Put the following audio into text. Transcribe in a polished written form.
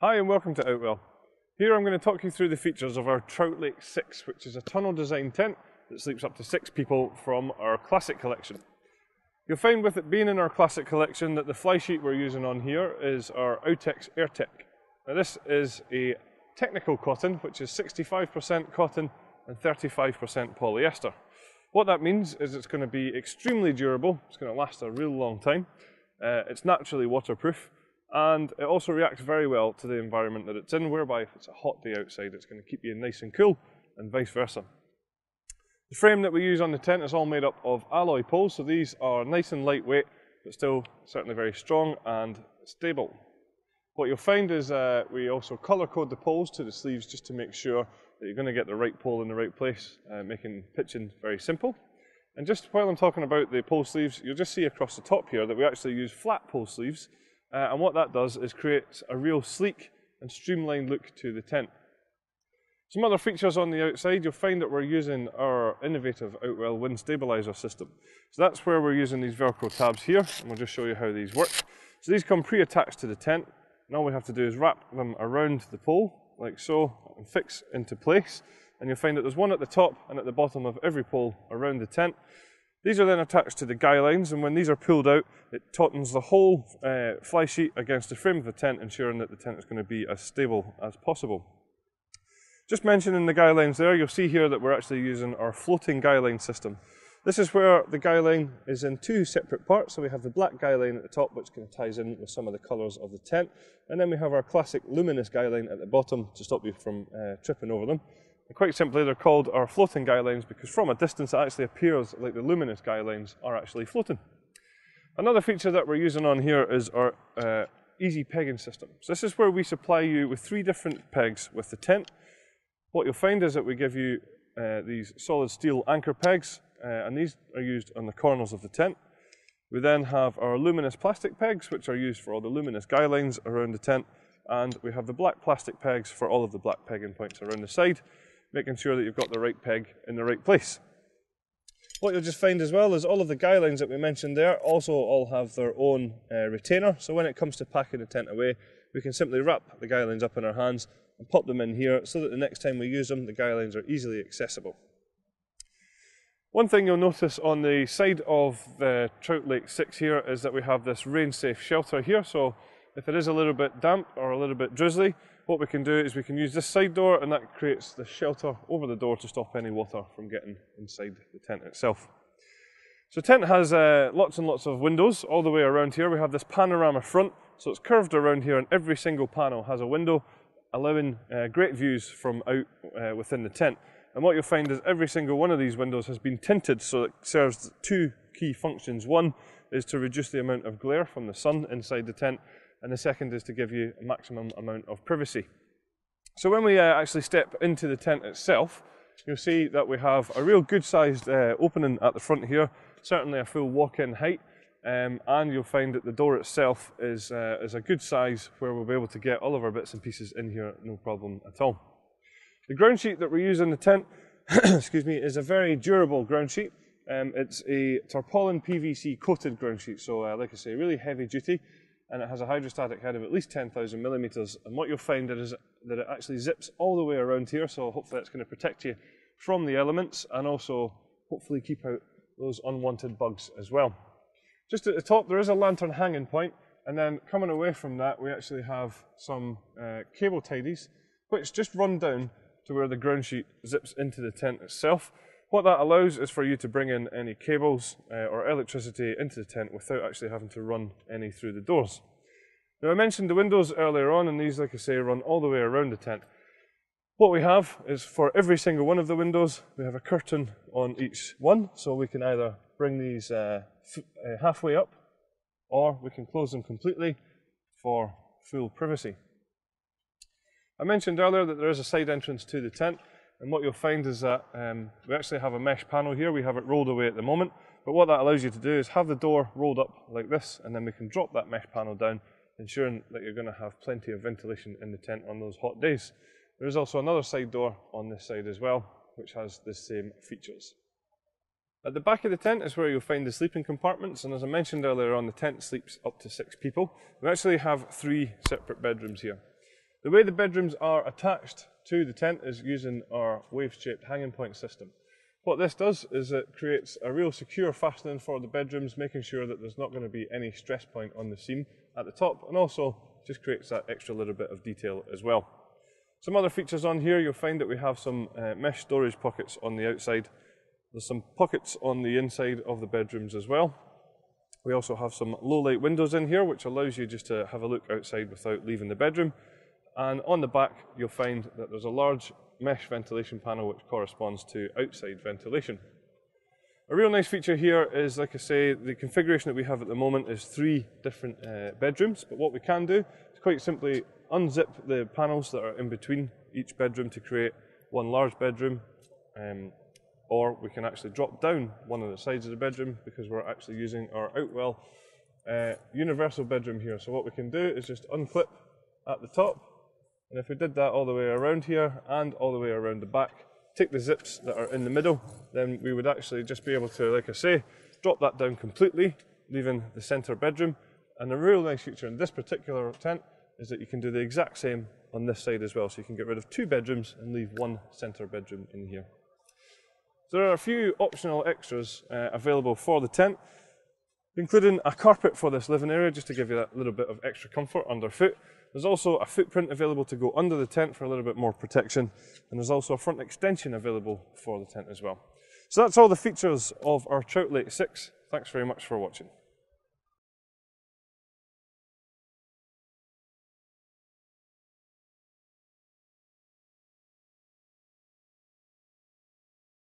Hi and welcome to Outwell. Here I'm going to talk you through the features of our Trout Lake 6, which is a tunnel design tent that sleeps up to 6 people from our classic collection. You'll find with it being in our classic collection that the fly sheet we're using on here is our Outex AirTech. Now this is a technical cotton, which is 65% cotton and 35% polyester. What that means is it's going to be extremely durable, it's going to last a real long time, it's naturally waterproof, and it also reacts very well to the environment that it's in, whereby if it's a hot day outside, it's going to keep you nice and cool, and vice versa. The frame that we use on the tent is all made up of alloy poles, so these are nice and lightweight, but still certainly very strong and stable. What you'll find is we also colour code the poles to the sleeves just to make sure that you're going to get the right pole in the right place, making pitching very simple. And just while I'm talking about the pole sleeves, you'll just see across the top here that we actually use flat pole sleeves. And what that does is create a real sleek and streamlined look to the tent. Some other features on the outside, you'll find that we're using our innovative Outwell wind stabilizer system. So that's where we're using these Velcro tabs here, and we'll just show you how these work. So these come pre-attached to the tent, and all we have to do is wrap them around the pole, like so, and fix into place. And you'll find that there's one at the top and at the bottom of every pole around the tent. These are then attached to the guy lines, and when these are pulled out, it tautens the whole fly sheet against the frame of the tent, ensuring that the tent is going to be as stable as possible. Just mentioning the guy lines there, you'll see here that we're actually using our floating guy line system. This is where the guy line is in two separate parts, so we have the black guy line at the top, which kind of ties in with some of the colours of the tent, and then we have our classic luminous guy line at the bottom to stop you from tripping over them. And quite simply, they're called our floating guy lines because from a distance it actually appears like the luminous guy lines are actually floating. Another feature that we're using on here is our easy pegging system. So this is where we supply you with 3 different pegs with the tent. What you'll find is that we give you these solid steel anchor pegs, and these are used on the corners of the tent. We then have our luminous plastic pegs, which are used for all the luminous guy lines around the tent, and we have the black plastic pegs for all of the black pegging points around the side, making sure that you've got the right peg in the right place. What you'll just find as well is all of the guy lines that we mentioned there also all have their own retainer, so when it comes to packing the tent away, we can simply wrap the guy lines up in our hands and pop them in here so that the next time we use them, the guy lines are easily accessible. One thing you'll notice on the side of the Trout Lake 6 here is that we have this rain-safe shelter here, so if it is a little bit damp or a little bit drizzly, what we can do is we can use this side door, and that creates the shelter over the door to stop any water from getting inside the tent itself. So the tent has lots and lots of windows all the way around here. We have this panorama front, so it's curved around here, and every single panel has a window, allowing great views from out within the tent. And what you'll find is every single one of these windows has been tinted, so it serves 2 key functions. One is to reduce the amount of glare from the sun inside the tent, and the second is to give you a maximum amount of privacy. So when we actually step into the tent itself, you'll see that we have a real good sized opening at the front here, certainly a full walk-in height, and you'll find that the door itself is a good size where we'll be able to get all of our bits and pieces in here, no problem at all. The ground sheet that we use in the tent excuse me, is a very durable ground sheet. It's a tarpaulin PVC coated ground sheet, so like I say, really heavy duty, and it has a hydrostatic head of at least 10,000 millimeters. And what you'll find is that it actually zips all the way around here, so hopefully that's going to protect you from the elements and also hopefully keep out those unwanted bugs as well. Just at the top there is a lantern hanging point, and then coming away from that we actually have some cable tidies which just run down to where the ground sheet zips into the tent itself. What that allows is for you to bring in any cables or electricity into the tent without actually having to run any through the doors. Now I mentioned the windows earlier on, and these, like I say, run all the way around the tent. What we have is for every single one of the windows, we have a curtain on each one, so we can either bring these halfway up, or we can close them completely for full privacy. I mentioned earlier that there is a side entrance to the tent, and what you'll find is that we actually have a mesh panel here. We have it rolled away at the moment, but what that allows you to do is have the door rolled up like this, and then we can drop that mesh panel down, ensuring that you're going to have plenty of ventilation in the tent on those hot days. There is also another side door on this side as well, which has the same features. At the back of the tent is where you'll find the sleeping compartments, and as I mentioned earlier on, the tent sleeps up to 6 people. We actually have 3 separate bedrooms here. The way the bedrooms are attached to the tent is using our wave-shaped hanging point system. What this does is it creates a real secure fastening for the bedrooms, making sure that there's not going to be any stress point on the seam at the top, and also just creates that extra little bit of detail as well. Some other features on here, you'll find that we have some mesh storage pockets on the outside. There's some pockets on the inside of the bedrooms as well. We also have some low light windows in here, which allows you just to have a look outside without leaving the bedroom. And on the back, you'll find that there's a large mesh ventilation panel which corresponds to outside ventilation. A real nice feature here is, like I say, the configuration that we have at the moment is 3 different bedrooms, but what we can do is quite simply unzip the panels that are in between each bedroom to create one large bedroom, or we can actually drop down one of the sides of the bedroom because we're actually using our Outwell universal bedroom here. So what we can do is just unclip at the top, and if we did that all the way around here and all the way around the back, take the zips that are in the middle, then we would actually just be able to, like I say, drop that down completely, leaving the centre bedroom. And a real nice feature in this particular tent is that you can do the exact same on this side as well. So you can get rid of 2 bedrooms and leave 1 centre bedroom in here. So there are a few optional extras available for the tent, including a carpet for this living area, just to give you that little bit of extra comfort underfoot. There's also a footprint available to go under the tent for a little bit more protection, and there's also a front extension available for the tent as well. So that's all the features of our Trout Lake 6. Thanks very much for watching.